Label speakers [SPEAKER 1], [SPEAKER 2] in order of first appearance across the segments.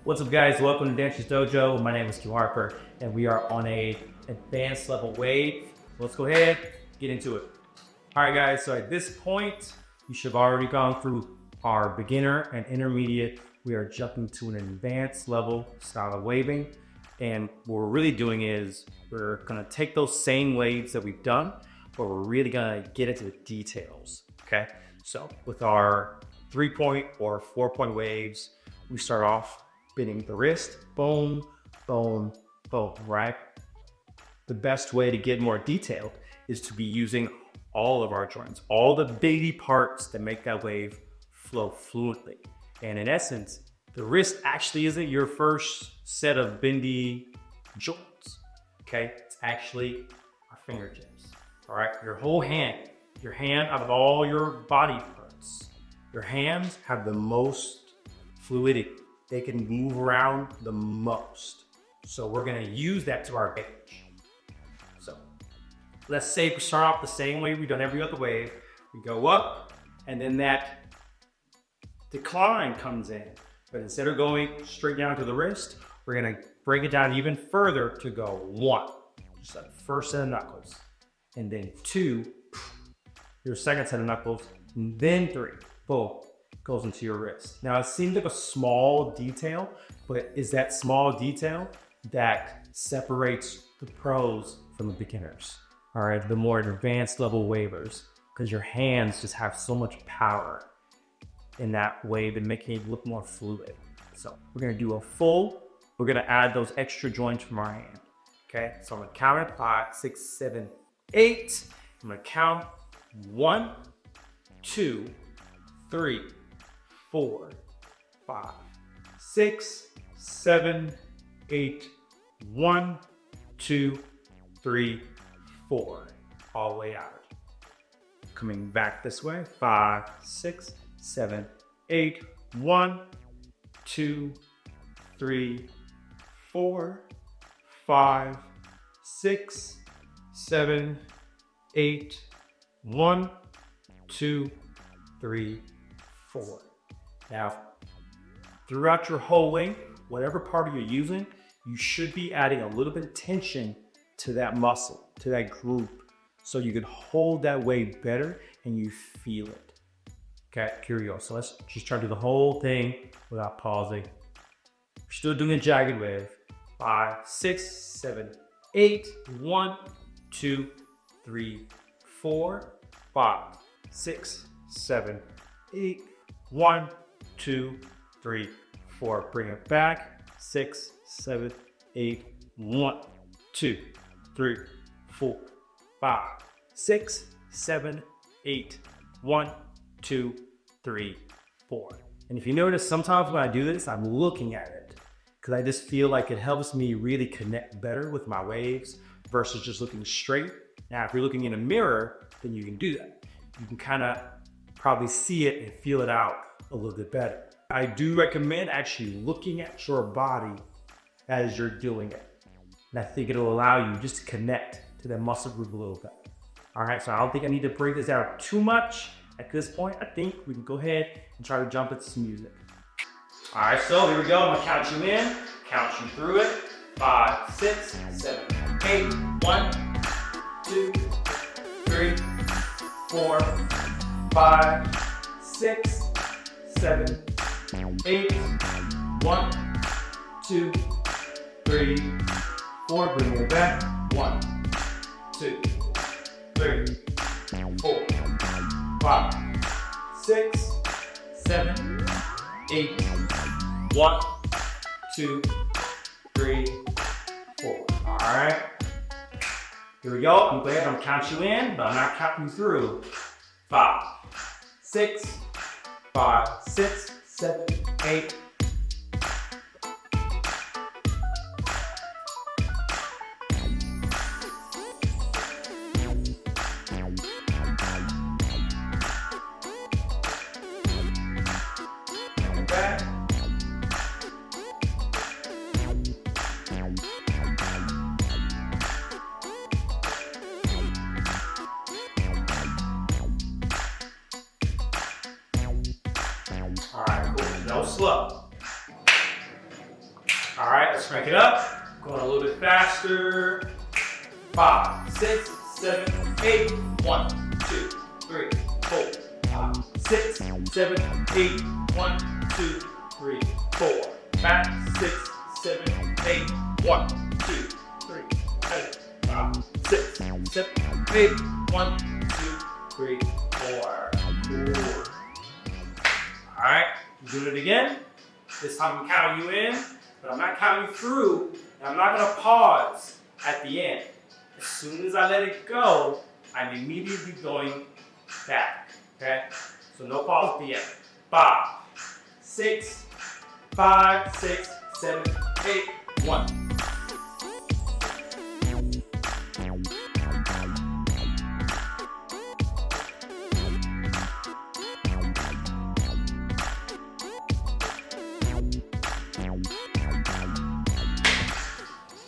[SPEAKER 1] What's up guys, welcome to Dancer's Dojo. My name is Q Harper and we are on a advanced level wave. Let's go ahead, get into it. All right guys, so at this point, you should have already gone through our beginner and intermediate. We are jumping to an advanced level style of waving. And what we're really doing is we're gonna take those same waves that we've done, but we're really gonna get into the details, okay? So with our 3-point or 4-point waves, we start off bending the wrist, boom, boom, boom, right? The best way to get more detailed is to be using all of our joints, all the bitty parts that make that wave flow fluently. And in essence, the wrist actually isn't your first set of bendy joints, okay? It's actually our fingertips, all right? Your whole hand out of all your body parts, your hands have the most fluidity. They can move around the most. So we're gonna use that to our advantage. So let's say we start off the same way we've done every other wave. We go up and then that decline comes in. But instead of going straight down to the wrist, we're gonna break it down even further to go 1, just that first set of knuckles. And then 2, your second set of knuckles, and then 3, boom, goes into your wrist. Now it seems like a small detail, but is that small detail that separates the pros from the beginners, all right? The more advanced level wavers, because your hands just have so much power in that wave and making it look more fluid. So we're gonna do a full, we're gonna add those extra joints from our hand, okay? So I'm gonna count it, 5, 6, 7, 8. I'm gonna count 1, 2, 3, 4, 5, 6, 7, 8, 1, 2, 3, 4, all the way out. Coming back this way, 5, 6, 7, 8, 1, 2, 3, 4, 5, 6, 7, 8, 1, 2, 3, 4. Now, throughout your whole wing, whatever part you're using, you should be adding a little bit of tension to that muscle, to that group, so you can hold that wave better and you feel it. Okay, here we go. So let's just try to do the whole thing without pausing. We're still doing a jagged wave. 5, 6, 7, 8, 1, 2, 3, 4, 5, 6, 7, 8, 1, 2, 3, 4. Bring it back. 6, 7, 8, 1, 2, 3, 4, 5, 6, 7, 8, 1, 2, 3, 4. And if you notice, sometimes when I do this, I'm looking at it because I just feel like it helps me really connect better with my waves versus just looking straight. Now, if you're looking in a mirror, then you can do that. You can kind of probably see it and feel it out a little bit better. I do recommend actually looking at your body as you're doing it. And I think it'll allow you just to connect to that muscle group a little bit. All right, so I don't think I need to break this out too much. At this point, I think we can go ahead and try to jump into some music. All right, so here we go. I'm gonna count you in, count you through it. 5, 6, 7, 8, 1, 2, 3, 4, 5, 6, 7, 8, 1, 2, 3, 4. Bring it back. 1, 2, 3, 4, 5, 6, 7, 8, 1, 2, 3, 4. All right. Here we go. I'm glad I'm counting you in, but I'm not counting you through. 5, 6, 5, 6, 7, 8. Back. All right, cool. No slow. Crank it up. Going a little bit faster. 5, 6, 7, 8. 1, 2, 3, 4. 5, 6, 7, 8. 1, 2, 3, 4. 5, 6, 7, 8. 1, 2, 3, 5, 6, 7, 8. 1, 2, 3, 4. Cool. Alright, do it again. This time I'm counting you in, but I'm not counting you through, and I'm not going to pause at the end. As soon as I let it go, I'm immediately going back. Okay? So no pause at the end. 5, 6, 5, 6, 7, 8, 1.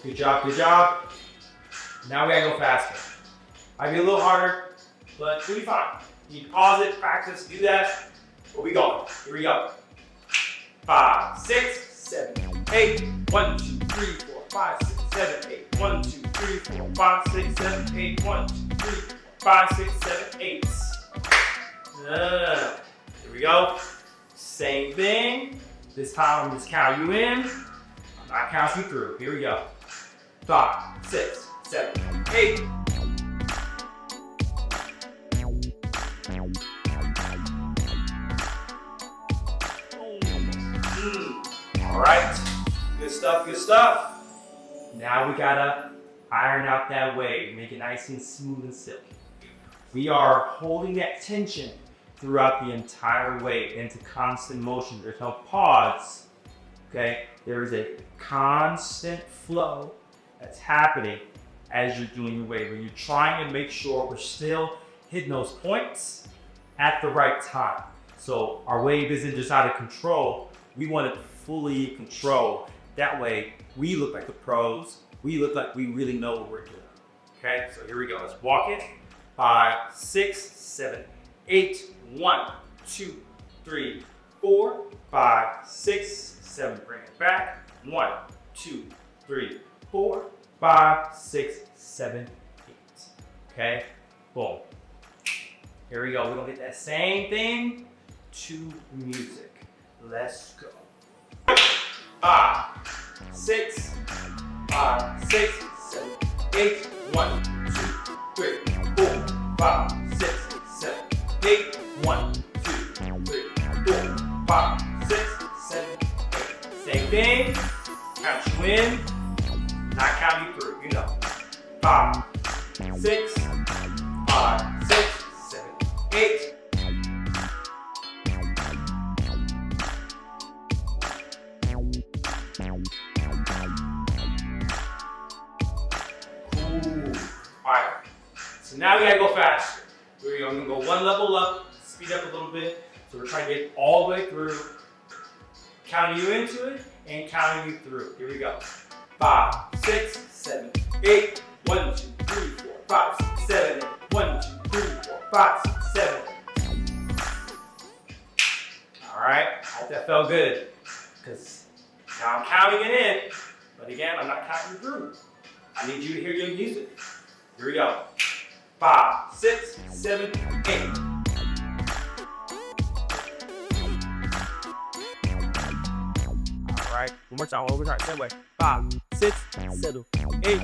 [SPEAKER 1] Good job, good job. Now we gotta go faster. Might be a little harder, but it'll be fine. You can pause it, practice, do that. But we go. Here we go. 5, 6, 7, 8. 1, 2, 3, 4, 5, 6, 7, 8. 1, 2, 3, 4, 5, 6, 7, 8. 1, 2, 3, 4, 5, 6, 7, 8. Here we go. Same thing. This time I'm just counting you in. I'm not counting you through. Here we go. 5, 6, 7, 8. All right, good stuff, good stuff. Now we gotta iron out that wave, make it nice and smooth and silky. We are holding that tension throughout the entire wave into constant motion. There's no pause, okay? There is a constant flow that's happening as you're doing your wave. And you're trying to make sure we're still hitting those points at the right time. So our wave isn't just out of control. We want it fully controlled. That way we look like the pros. We look like we really know what we're doing. Okay, so here we go. Let's walk it. 5, 6, 7, 8. 1, 2, 3, 4, 5, 6, 7. Bring it back. 1, 2, 3, 4, 5, 6, 7, 8. Okay, boom. Here we go. We're gonna get that same thing to music. Let's go. 5, 6, 5, 6, 7, 8. 1, 2, 3, 4, 5, 6, 7, 8. 1, 2, 3, 4, 5, 6, 7, 8. Same thing. Count you in. Not count you through, you know. 5, 6, 5, 6, 7, 8. Cool. Alright. So now we gotta go faster. We're gonna go one level up, speed up a little bit. So we're trying to get all the way through. Counting you into it and counting you through. Here we go. 5, 6, 7, 8. 1, 2, 3, 4, 5, 6, 7, 8. 1, 2, 3, 4, 5, 6, 7. All right, I hope that felt good. Because now I'm counting it in, but again, I'm not counting through. I need you to hear your music. Here we go. 5, 6, 7, 8. All right, one more time, over time, same way. 5, 6, 7, 8.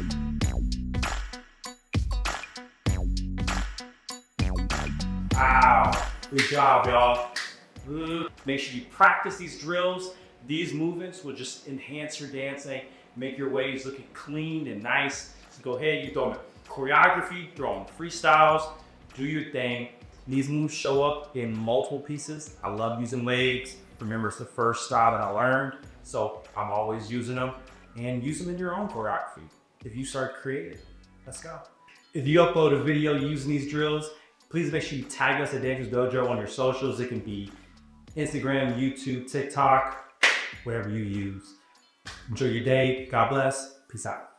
[SPEAKER 1] Wow, good job, y'all. Make sure you practice these drills. These movements will just enhance your dancing, make your waves looking clean and nice. So go ahead, you're throwing choreography, throwing freestyles, do your thing. These moves show up in multiple pieces. I love using waves. Remember, it's the first style that I learned, so I'm always using them. And use them in your own choreography. If you start creating, let's go. If you upload a video using these drills, please make sure you tag us at Dancers Dojo on your socials. It can be Instagram, YouTube, TikTok, whatever you use. Enjoy your day. God bless. Peace out.